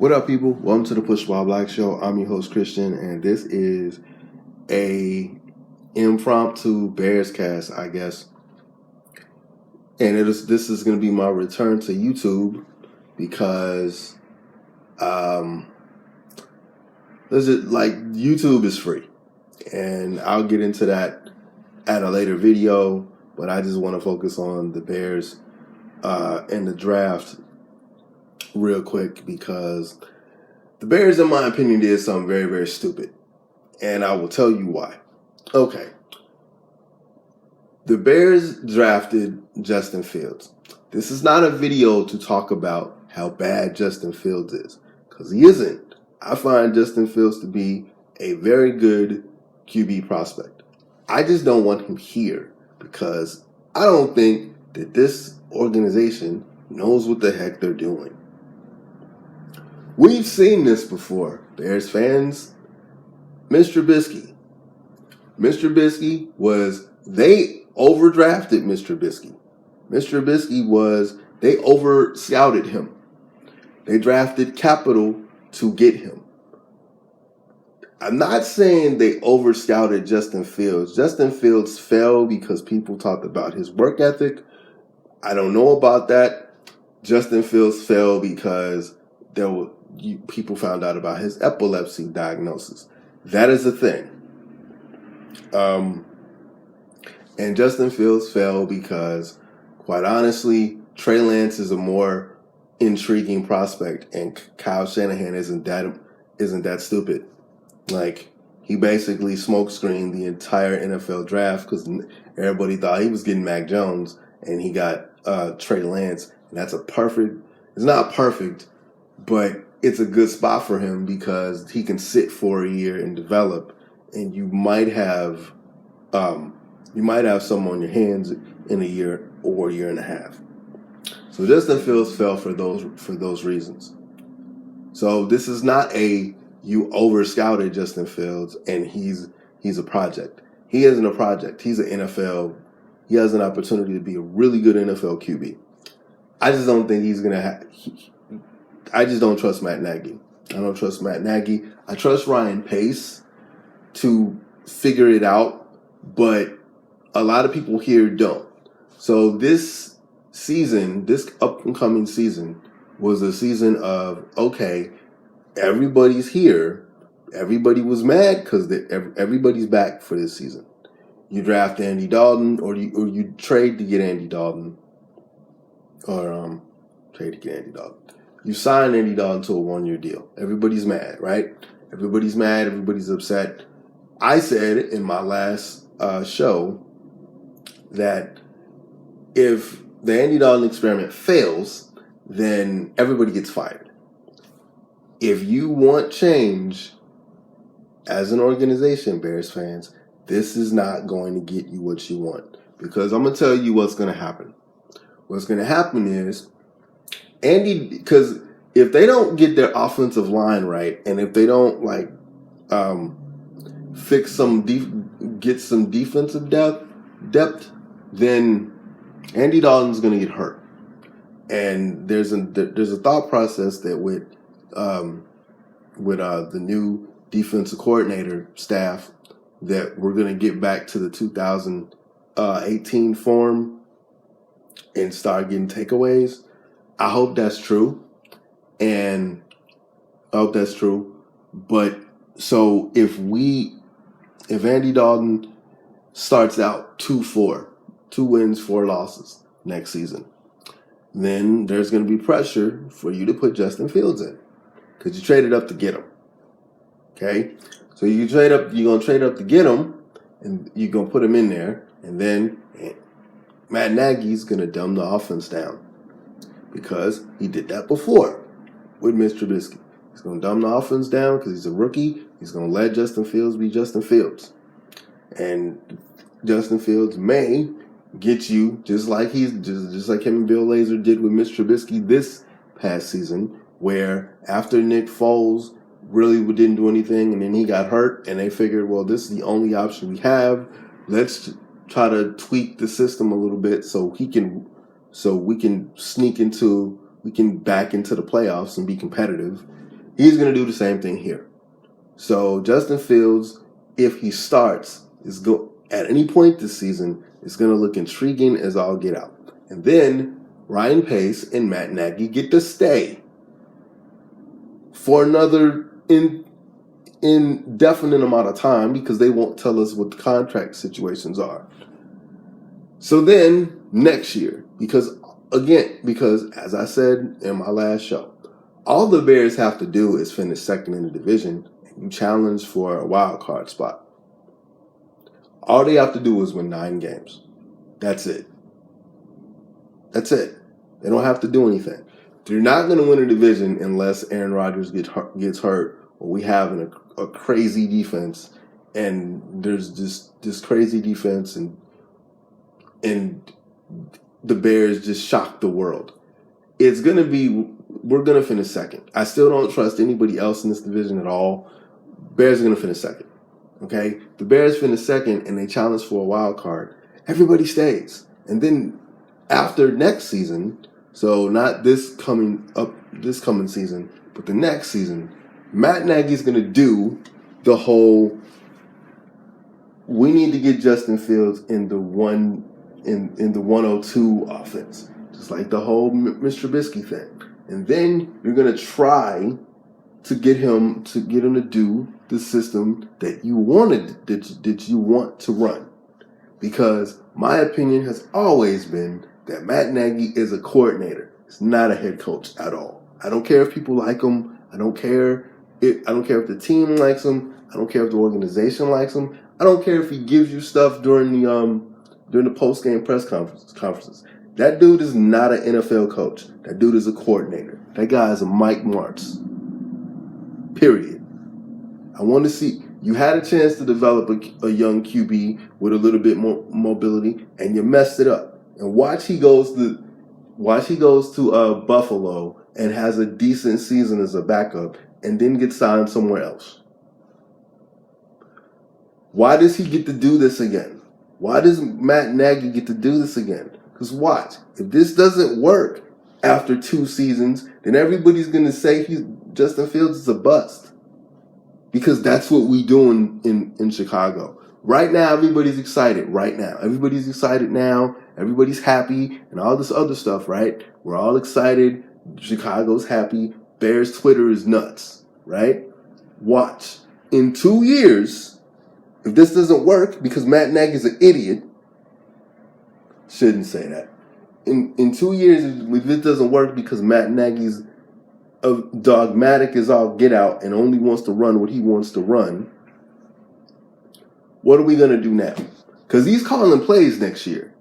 What up, people? Welcome to the Push While Black Show. I'm your host, Christian, and this is a impromptu Bearscast, I guess. And this is going to be my return to YouTube because, YouTube is free, and I'll get into that at a later video. But I just want to focus on the Bears and the draft real quick because the Bears, in my opinion, did something very, very stupid. And I will tell you why. Okay. The Bears drafted Justin Fields. This is not a video to talk about how bad Justin Fields is, because he isn't. I find Justin Fields to be a very good QB prospect. I just don't want him here because I don't think that this organization knows what the heck they're doing. We've seen this before, Bears fans. Mr. Trubisky. They overdrafted Mr. Trubisky. Mr. Trubisky they over-scouted him. They drafted capital to get him. I'm not saying they over-scouted Justin Fields. Justin Fields fell because people talked about his work ethic. I don't know about that. Justin Fields fell because people found out about his epilepsy diagnosis. That is a thing. And Justin Fields fell because, quite honestly, Trey Lance is a more intriguing prospect, and Kyle Shanahan isn't that stupid. Like, he basically smokescreened the entire NFL draft because everybody thought he was getting Mac Jones, and he got Trey Lance. And it's not perfect, but it's a good spot for him because he can sit for a year and develop, and you might have some on your hands in a year or a year and a half. So Justin Fields fell for those reasons. So this is not you over scouted Justin Fields and he's a project. He isn't a project. He's an NFL. He has an opportunity to be a really good NFL QB. I just don't think he's gonna I just don't trust Matt Nagy. I don't trust Matt Nagy. I trust Ryan Pace to figure it out, but a lot of people here don't. So this upcoming season, was a season of, okay, everybody's here. Everybody was mad because everybody's back for this season. You draft Andy Dalton, or you trade to get Andy Dalton, You sign Andy Dalton to a 1-year deal. Everybody's mad, right? Everybody's mad. Everybody's upset. I said in my last show that if the Andy Dalton experiment fails, then everybody gets fired. If you want change as an organization, Bears fans, this is not going to get you what you want. Because I'm going to tell you what's going to happen. What's going to happen is because if they don't get their offensive line right, and if they don't get some defensive depth, then Andy Dalton's going to get hurt. And there's a thought process that with the new defensive coordinator staff that we're going to get back to the 2018 form and start getting takeaways. I hope that's true. But so if Andy Dalton starts out 2-4, 2 wins, 4 losses next season, then there's going to be pressure for you to put Justin Fields in because you traded up to get him. Okay? So you're going to trade up to get him, and you're going to put him in there, and then Matt Nagy's going to dumb the offense down because he did that before with Mr. Trubisky. He's going to dumb the offense down because he's a rookie. He's going to let Justin Fields be Justin Fields. And Justin Fields may get you just like him and Bill Lazor did with Mr. Trubisky this past season, where after Nick Foles really didn't do anything and then he got hurt and they figured, well, this is the only option we have. Let's try to tweak the system a little bit so we can back into the playoffs and be competitive. He's going to do the same thing here. So Justin Fields, if he starts, at any point this season, it's going to look intriguing as all get out. And then Ryan Pace and Matt Nagy get to stay for another indefinite amount of time because they won't tell us what the contract situations are. So then next year, because as I said in my last show, all the Bears have to do is finish second in the division and you challenge for a wild card spot. All they have to do is win 9 games. That's it. They don't have to do anything. They're not going to win a division unless Aaron Rodgers gets hurt or we have a crazy defense and there's this crazy defense and the Bears just shock the world. We're going to finish second. I still don't trust anybody else in this division at all. Bears are going to finish second. Okay? The Bears finish second and they challenge for a wild card. Everybody stays. And then after next season, so not this coming season, but the next season, Matt Nagy's going to do the whole, we need to get Justin Fields in the 102 offense. Just like the whole Mr. Trubisky thing. And then you're going to try to get him to do the system that you want to run. Because my opinion has always been that Matt Nagy is a coordinator. It's not a head coach at all. I don't care if people like him. I don't care if the team likes him. I don't care if the organization likes him. I don't care if he gives you stuff during the post-game press conferences. That dude is not an NFL coach. That dude is a coordinator. That guy is a Mike Martz. Period. I want to see, you had a chance to develop a young QB with a little bit more mobility, and you messed it up. And watch he goes to Buffalo and has a decent season as a backup, and then gets signed somewhere else. Why does he get to do this again? Why does Matt Nagy get to do this again? Because watch, if this doesn't work after 2 seasons, then everybody's going to say Justin Fields is a bust. Because that's what we do in Chicago. Right now, everybody's excited. Right now. Everybody's excited now. Everybody's happy and all this other stuff, right? We're all excited. Chicago's happy. Bears Twitter is nuts, right? Watch. In 2 years, if this doesn't work because Matt Nagy's an idiot, shouldn't say that. In 2 years, if it doesn't work because Matt Nagy's dogmatic as all get out and only wants to run what he wants to run, what are we going to do now? Because he's calling plays next year.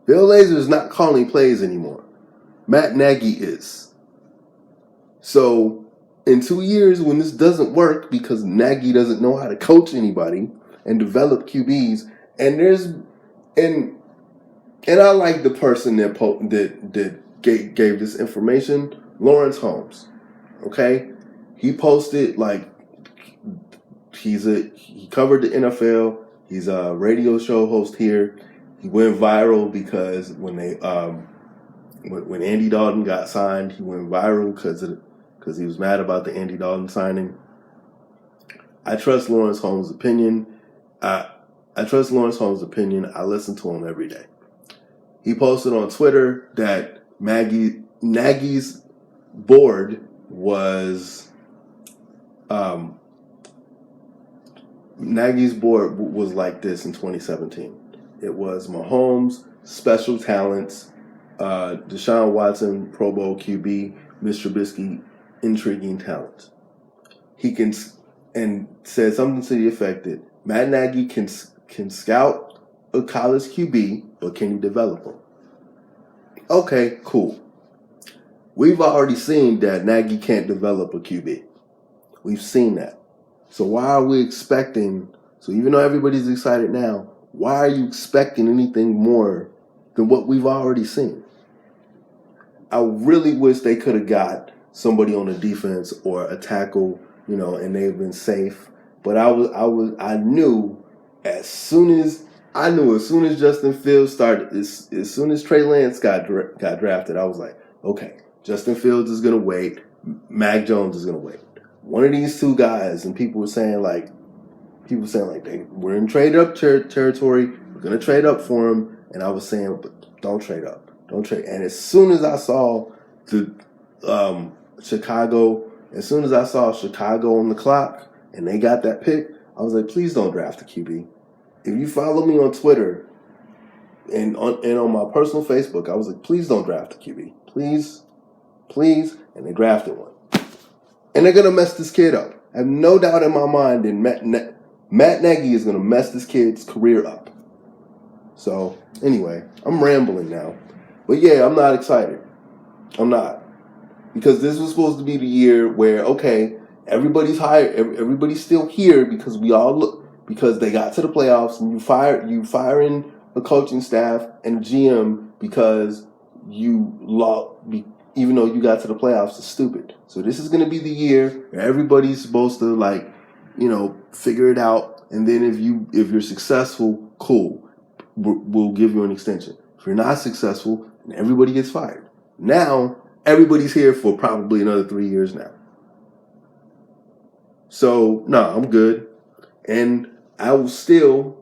Bill Lazor is not calling plays anymore. Matt Nagy is. So in 2 years, when this doesn't work because Nagy doesn't know how to coach anybody and develop QBs, and I like the person that gave this information, Lawrence Holmes. Okay, he posted he covered the NFL. He's a radio show host here. He went viral because when Andy Dalton got signed, he went viral because he was mad about the Andy Dalton signing. I trust Lawrence Holmes' opinion. I listen to him every day. He posted on Twitter that Nagy's board was like this in 2017. It was Mahomes, special talents, Deshaun Watson, Pro Bowl QB, Mr. Trubisky, intriguing talent. He can, and said something to the effect that Matt Nagy can scout a college QB, but can he develop him? Okay, cool. We've already seen that Nagy can't develop a QB. We've seen that. So why are we expecting, so even though everybody's excited now, why are you expecting anything more than what we've already seen? I really wish they could have got somebody on the defense or a tackle, and they've been safe. But I knew as soon as Justin Fields started, as soon as Trey Lance got drafted, I was like, okay, Justin Fields is going to wait. Mac Jones is going to wait. One of these two guys, and people were saying like we're in trade up territory. We're going to trade up for him. And I was saying, but don't trade up. Don't trade. And as soon as I saw the Chicago on the clock and they got that pick, I was like, please don't draft a QB. If you follow me on Twitter and on my personal Facebook, I was like, please don't draft a QB. Please. And they drafted one. And they're going to mess this kid up. I have no doubt in my mind that Matt Nagy is going to mess this kid's career up. So, anyway, I'm rambling now. But yeah, I'm not excited. I'm not. Because this was supposed to be the year where, okay, everybody's hired, everybody's still here because because they got to the playoffs, and you firing a coaching staff and a GM because you lost, even though you got to the playoffs, is stupid. So this is going to be the year where everybody's supposed to figure it out, and then if you're successful, cool, we'll give you an extension. If you're not successful, then everybody gets fired. Now everybody's here for probably another 3 years now. So no, I'm good, and I'll still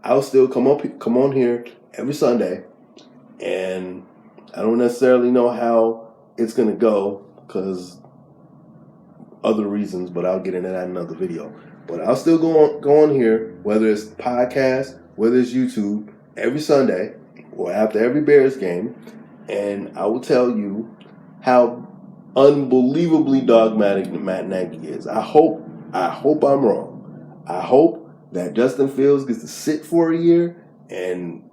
come on here every Sunday, and I don't necessarily know how it's going to go because other reasons, but I'll get into that in another video. But I'll still go on here, whether it's podcast, whether it's YouTube, every Sunday or after every Bears game, and I will tell you how unbelievably dogmatic Matt Nagy is. I hope I'm wrong. I hope that Justin Fields gets to sit for a year and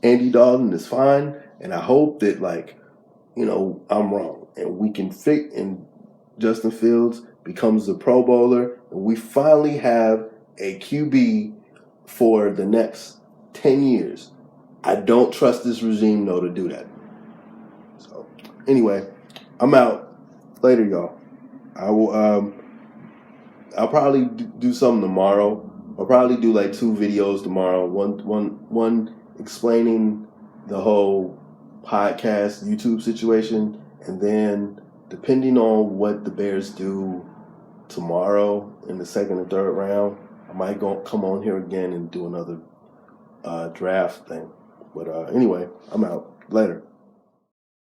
Andy Dalton is fine, and I hope that I'm wrong and we can and Justin Fields becomes a Pro Bowler and we finally have a QB for the next 10 years. I don't trust this regime though to do that. So anyway, I'm out. Later, y'all. I'll probably do something tomorrow. I'll probably do like 2 videos tomorrow. One explaining the whole podcast YouTube situation, and then depending on what the Bears do tomorrow in the second and third round, I might come on here again and do another draft thing. But anyway, I'm out. Later.